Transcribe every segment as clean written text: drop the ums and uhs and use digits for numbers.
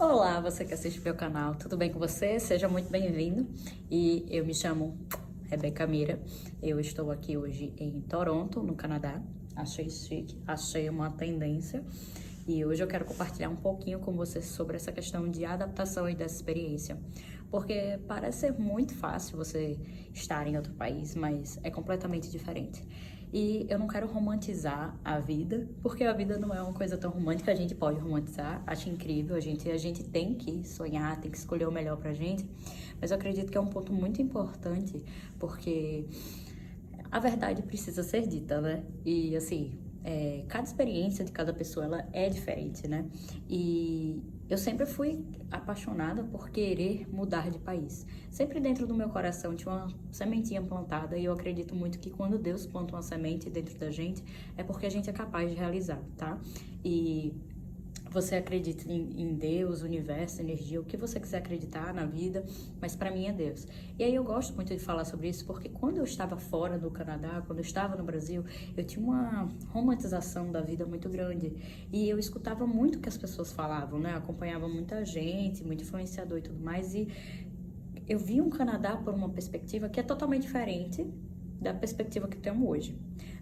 Olá, você que assiste meu canal, tudo bem com você? Seja muito bem-vindo. E eu me chamo Rebeca Mira. Eu estou aqui hoje em Toronto, no Canadá. Achei chique, achei uma tendência. E hoje eu quero compartilhar um pouquinho com você sobre essa questão de adaptação e dessa experiência. Porque parece ser muito fácil você estar em outro país, mas é completamente diferente. E eu não quero romantizar a vida, porque a vida não é uma coisa tão romântica, a gente pode romantizar, acho incrível, a gente tem que sonhar, tem que escolher o melhor pra gente, mas eu acredito que é um ponto muito importante, porque a verdade precisa ser dita, né? E assim, cada experiência de cada pessoa, ela é diferente, né? E eu sempre fui apaixonada por querer mudar de país. Sempre dentro do meu coração tinha uma sementinha plantada e eu acredito muito que quando Deus planta uma semente dentro da gente, é porque a gente é capaz de realizar, tá? E você acredita em Deus, universo, energia, o que você quiser acreditar na vida, mas para mim é Deus. E aí eu gosto muito de falar sobre isso porque quando eu estava fora do Canadá, quando eu estava no Brasil, eu tinha uma romantização da vida muito grande e eu escutava muito o que as pessoas falavam, né? Eu acompanhava muita gente, muito influenciador e tudo mais, e eu vi um Canadá por uma perspectiva que é totalmente diferente da perspectiva que temos hoje.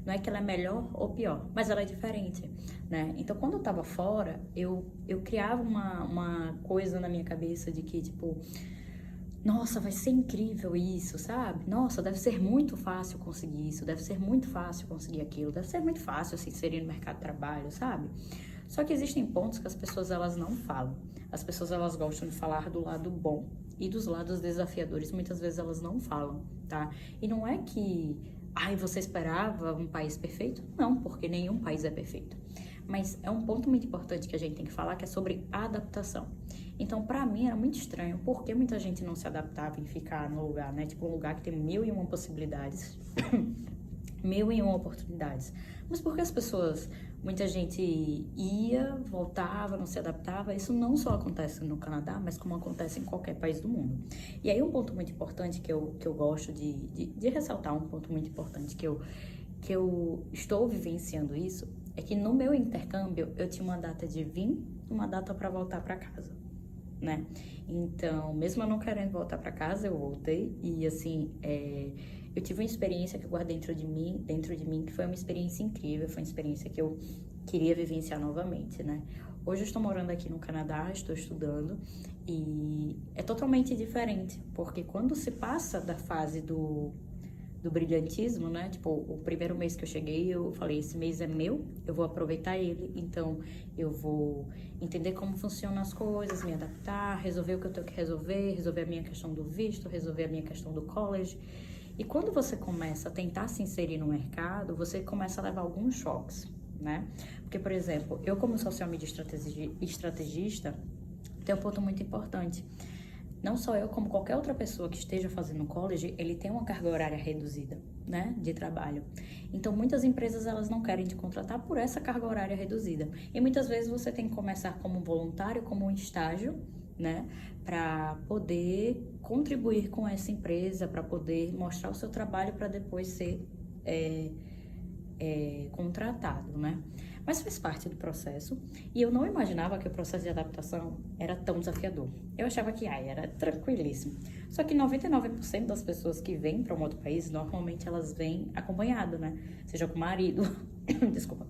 Não é que ela é melhor ou pior, mas ela é diferente, né? Então, quando eu tava fora, eu criava uma coisa na minha cabeça de que, tipo, nossa, vai ser incrível isso, sabe? Nossa, deve ser muito fácil conseguir isso, deve ser muito fácil conseguir aquilo, deve ser muito fácil se inserir no mercado de trabalho, sabe? Só que existem pontos que as pessoas, elas não falam. As pessoas, elas gostam de falar do lado bom e dos lados desafiadores, muitas vezes elas não falam, tá? E não é que, ai, você esperava um país perfeito? Não, porque nenhum país é perfeito. Mas é um ponto muito importante que a gente tem que falar, que é sobre adaptação. Então, pra mim, era muito estranho, porque muita gente não se adaptava em ficar no lugar, né? Tipo, um lugar que tem mil e uma possibilidades, mil e uma oportunidades. Mas porque as pessoas, muita gente ia, voltava, não se adaptava, isso não só acontece no Canadá, mas como acontece em qualquer país do mundo. E aí um ponto muito importante que eu gosto de ressaltar, um ponto muito importante que eu estou vivenciando isso, é que no meu intercâmbio eu tinha uma data de vir, uma data para voltar para casa, né? Então, mesmo eu não querendo voltar para casa, eu voltei e assim, eu tive uma experiência que eu guardo dentro de mim, que foi uma experiência incrível, foi uma experiência que eu queria vivenciar novamente, né? Hoje eu estou morando aqui no Canadá, estou estudando e é totalmente diferente, porque quando se passa da fase do brilhantismo, né? Tipo, o primeiro mês que eu cheguei, eu falei, esse mês é meu, eu vou aproveitar ele, então eu vou entender como funcionam as coisas, me adaptar, resolver o que eu tenho que resolver a minha questão do visto, resolver a minha questão do college. E quando você começa a tentar se inserir no mercado, você começa a levar alguns choques, né? Porque, por exemplo, eu como social media estrategista, tem um ponto muito importante. Não só eu, como qualquer outra pessoa que esteja fazendo college, ele tem uma carga horária reduzida, né, de trabalho. Então, muitas empresas, elas não querem te contratar por essa carga horária reduzida. E muitas vezes você tem que começar como voluntário, como um estágio, né, para poder contribuir com essa empresa, para poder mostrar o seu trabalho para depois ser contratado, né? Mas faz parte do processo e eu não imaginava que o processo de adaptação era tão desafiador. Eu achava que era tranquilíssimo. Só que 99% das pessoas que vêm para um outro país, normalmente elas vêm acompanhado, né? Seja com o marido, desculpa,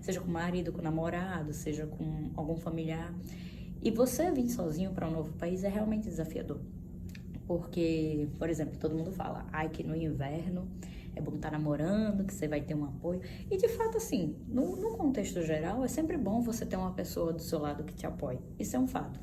seja com o marido, com o namorado, seja com algum familiar. E você vir sozinho para um novo país é realmente desafiador. Porque, por exemplo, todo mundo fala, que no inverno é bom estar namorando, que você vai ter um apoio. E de fato, assim, no contexto geral, é sempre bom você ter uma pessoa do seu lado que te apoie. Isso é um fato.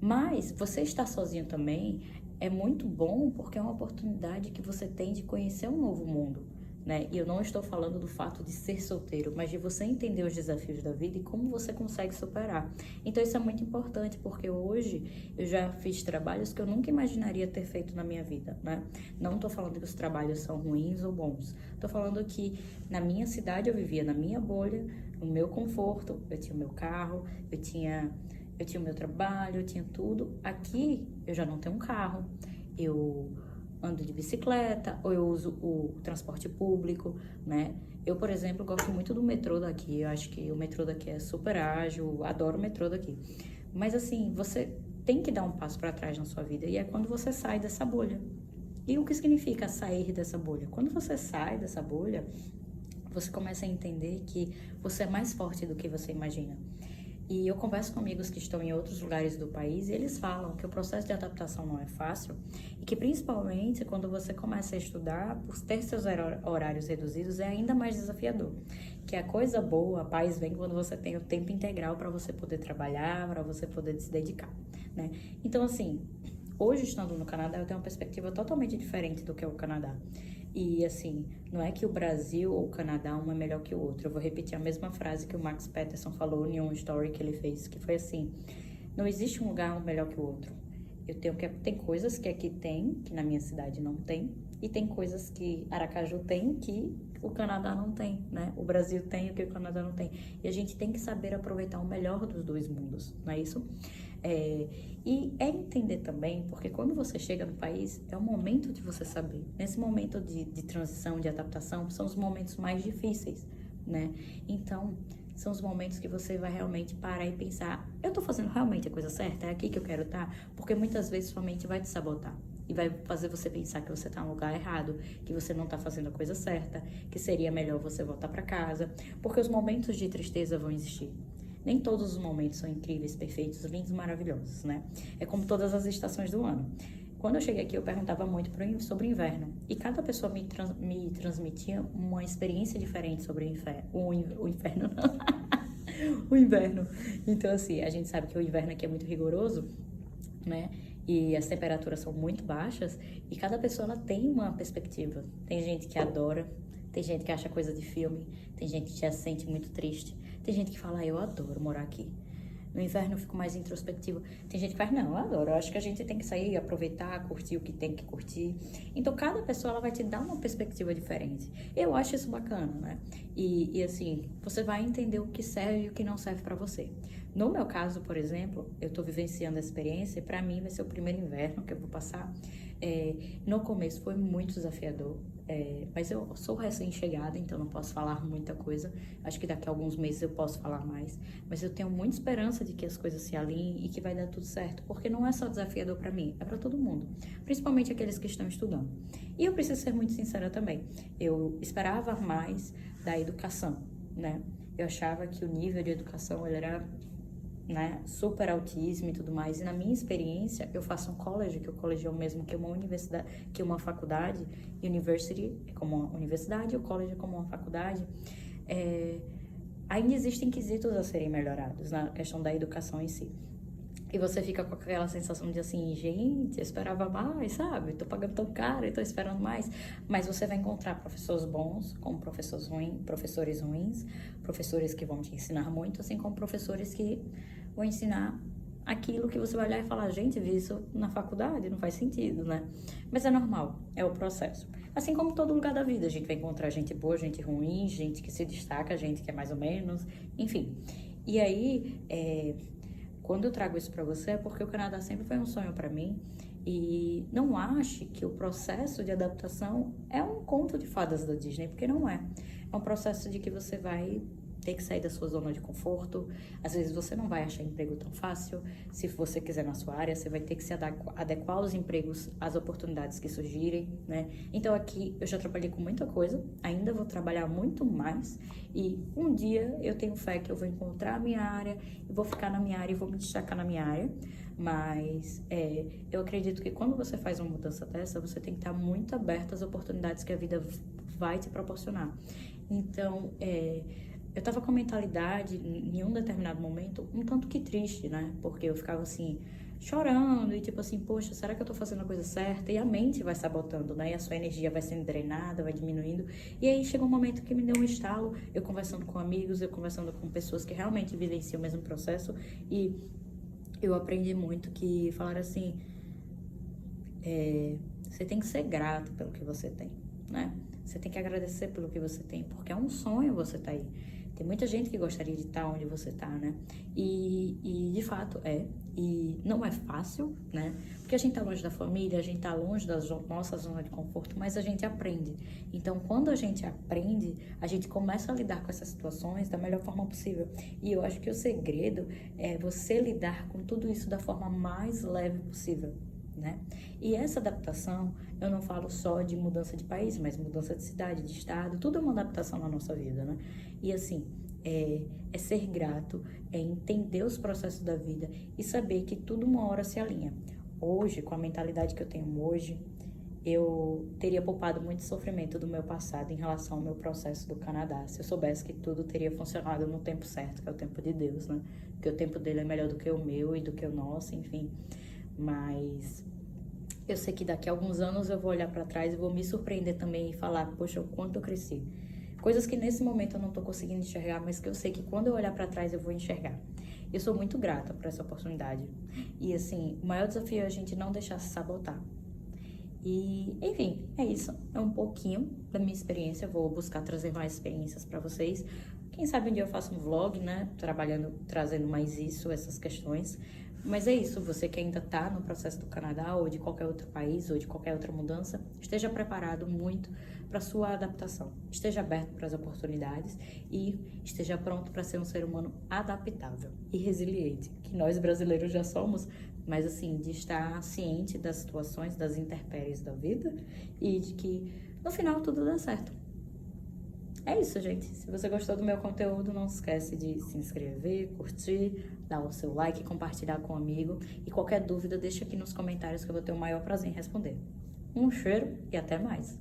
Mas você estar sozinho também é muito bom porque é uma oportunidade que você tem de conhecer um novo mundo, né? E eu não estou falando do fato de ser solteiro, mas de você entender os desafios da vida e como você consegue superar. Então isso é muito importante, porque hoje eu já fiz trabalhos que eu nunca imaginaria ter feito na minha vida, né? Não estou falando que os trabalhos são ruins ou bons. Estou falando que na minha cidade eu vivia na minha bolha, no meu conforto, eu tinha o meu carro, eu tinha o meu trabalho, eu tinha tudo. Aqui eu já não tenho um carro, eu ando de bicicleta, ou eu uso o transporte público, né? Eu, por exemplo, gosto muito do metrô daqui, eu acho que o metrô daqui é super ágil, adoro o metrô daqui. Mas assim, você tem que dar um passo para trás na sua vida, e é quando você sai dessa bolha. E o que significa sair dessa bolha? Quando você sai dessa bolha, você começa a entender que você é mais forte do que você imagina. E eu converso com amigos que estão em outros lugares do país e eles falam que o processo de adaptação não é fácil e que principalmente quando você começa a estudar, por ter seus horários reduzidos, é ainda mais desafiador. Que a coisa boa, a paz vem quando você tem o tempo integral para você poder trabalhar, para você poder se dedicar, né? Então, assim, hoje estando no Canadá, eu tenho uma perspectiva totalmente diferente do que é o Canadá. E assim, não é que o Brasil ou o Canadá um é melhor que o outro. Eu vou repetir a mesma frase que o Max Peterson falou em um story que ele fez, que foi assim: não existe um lugar melhor que o outro. Tem coisas que aqui tem, que na minha cidade não tem, e tem coisas que Aracaju tem que o Canadá não tem, né? O Brasil tem o que o Canadá não tem. E a gente tem que saber aproveitar o melhor dos dois mundos, não é isso? E é entender também, porque quando você chega no país, é o momento de você saber. Nesse momento de transição, de adaptação, são os momentos mais difíceis, né? Então, são os momentos que você vai realmente parar e pensar: eu tô fazendo realmente a coisa certa? É aqui que eu quero estar? Porque muitas vezes sua mente vai te sabotar e vai fazer você pensar que você tá no lugar errado, que você não tá fazendo a coisa certa, que seria melhor você voltar para casa, porque os momentos de tristeza vão existir. Nem todos os momentos são incríveis, perfeitos, lindos, maravilhosos, né? É como todas as estações do ano. Quando eu cheguei aqui, eu perguntava muito sobre o inverno. E cada pessoa me transmitia uma experiência diferente sobre o inferno, não. O inverno. Então, assim, a gente sabe que o inverno aqui é muito rigoroso, né? E as temperaturas são muito baixas. E cada pessoa, ela tem uma perspectiva. Tem gente que adora, tem gente que acha coisa de filme, tem gente que já se sente muito triste. Tem gente que fala: eu adoro morar aqui. No inverno eu fico mais introspectiva. Tem gente que faz: não, eu adoro. Eu acho que a gente tem que sair, aproveitar, curtir o que tem que curtir. Então, cada pessoa ela vai te dar uma perspectiva diferente. Eu acho isso bacana, né? E assim, você vai entender o que serve e o que não serve pra você. No meu caso, por exemplo, eu tô vivenciando a experiência. Pra mim, vai ser o primeiro inverno que eu vou passar. No começo foi muito desafiador. Mas eu sou recém-chegada, então não posso falar muita coisa. Acho que daqui a alguns meses eu posso falar mais. Mas eu tenho muita esperança de que as coisas se alinhem e que vai dar tudo certo. Porque não é só desafiador para mim, é para todo mundo. Principalmente aqueles que estão estudando. E eu preciso ser muito sincera também. Eu esperava mais da educação, né? Eu achava que o nível de educação ele era, né, super autismo e tudo mais. E na minha experiência, eu faço um college, que o college é o mesmo que uma universidade, que uma faculdade. University é como uma universidade, o college é como uma faculdade. Ainda existem quesitos a serem melhorados na questão da educação em si. E você fica com aquela sensação de assim: gente, eu esperava mais, sabe? Tô pagando tão caro e tô esperando mais. Mas você vai encontrar professores bons, como professores ruins, professores que vão te ensinar muito, assim como professores que vão ensinar aquilo que você vai olhar e falar: gente, vi isso na faculdade, não faz sentido, né? Mas é normal, é o processo. Assim como todo lugar da vida, a gente vai encontrar gente boa, gente ruim, gente que se destaca, gente que é mais ou menos, enfim. E aí, quando eu trago isso pra você, é porque o Canadá sempre foi um sonho pra mim. E não ache que o processo de adaptação é um conto de fadas da Disney, porque não é. É um processo de que você vai ter que sair da sua zona de conforto. Às vezes você não vai achar emprego tão fácil. Se você quiser na sua área, você vai ter que se adequar aos empregos, às oportunidades que surgirem, né? Então aqui eu já trabalhei com muita coisa, ainda vou trabalhar muito mais. E um dia eu tenho fé que eu vou encontrar a minha área, e vou ficar na minha área e vou me destacar na minha área. Mas eu acredito que quando você faz uma mudança dessa, você tem que estar muito aberto às oportunidades que a vida vai te proporcionar. Então, eu tava com a mentalidade, em um determinado momento, um tanto que triste, né? Porque eu ficava assim, chorando e tipo assim: poxa, será que eu tô fazendo a coisa certa? E a mente vai sabotando, né? E a sua energia vai sendo drenada, vai diminuindo. E aí chegou um momento que me deu um estalo, eu conversando com amigos, eu conversando com pessoas que realmente vivenciam o mesmo processo. E eu aprendi muito que falaram assim: você tem que ser grato pelo que você tem, né? Você tem que agradecer pelo que você tem, porque é um sonho você tá aí. Tem muita gente que gostaria de estar onde você está, né? E de fato e não é fácil, né? Porque a gente tá longe da família, a gente tá longe da nossa zona de conforto, mas a gente aprende. Então, quando a gente aprende, a gente começa a lidar com essas situações da melhor forma possível. E eu acho que o segredo é você lidar com tudo isso da forma mais leve possível, né? E essa adaptação, eu não falo só de mudança de país, mas mudança de cidade, de estado, tudo é uma adaptação na nossa vida, né? E assim, é ser grato, é entender os processos da vida e saber que tudo uma hora se alinha. Hoje, com a mentalidade que eu tenho hoje, eu teria poupado muito sofrimento do meu passado em relação ao meu processo do Canadá, se eu soubesse que tudo teria funcionado no tempo certo, que é o tempo de Deus, né? Porque o tempo dele é melhor do que o meu e do que o nosso, enfim. Mas eu sei que daqui a alguns anos eu vou olhar para trás e vou me surpreender também e falar, poxa, o quanto eu cresci. Coisas que nesse momento eu não tô conseguindo enxergar, mas que eu sei que quando eu olhar para trás eu vou enxergar. Eu sou muito grata por essa oportunidade. E assim, o maior desafio é a gente não deixar se sabotar. E, enfim, é isso. É um pouquinho da minha experiência. Eu vou buscar trazer mais experiências para vocês. Quem sabe um dia eu faço um vlog, né? Trazendo mais isso, essas questões. Mas é isso, você que ainda tá no processo do Canadá ou de qualquer outro país ou de qualquer outra mudança, esteja preparado muito para sua adaptação. Esteja aberto para as oportunidades e esteja pronto para ser um ser humano adaptável e resiliente, que nós brasileiros já somos, mas assim, de estar ciente das situações, das intempéries da vida e de que no final tudo dá certo. É isso, gente. Se você gostou do meu conteúdo, não se esquece de se inscrever, curtir, dar o seu like, compartilhar com um amigo. E qualquer dúvida, deixa aqui nos comentários que eu vou ter o maior prazer em responder. Um cheiro e até mais!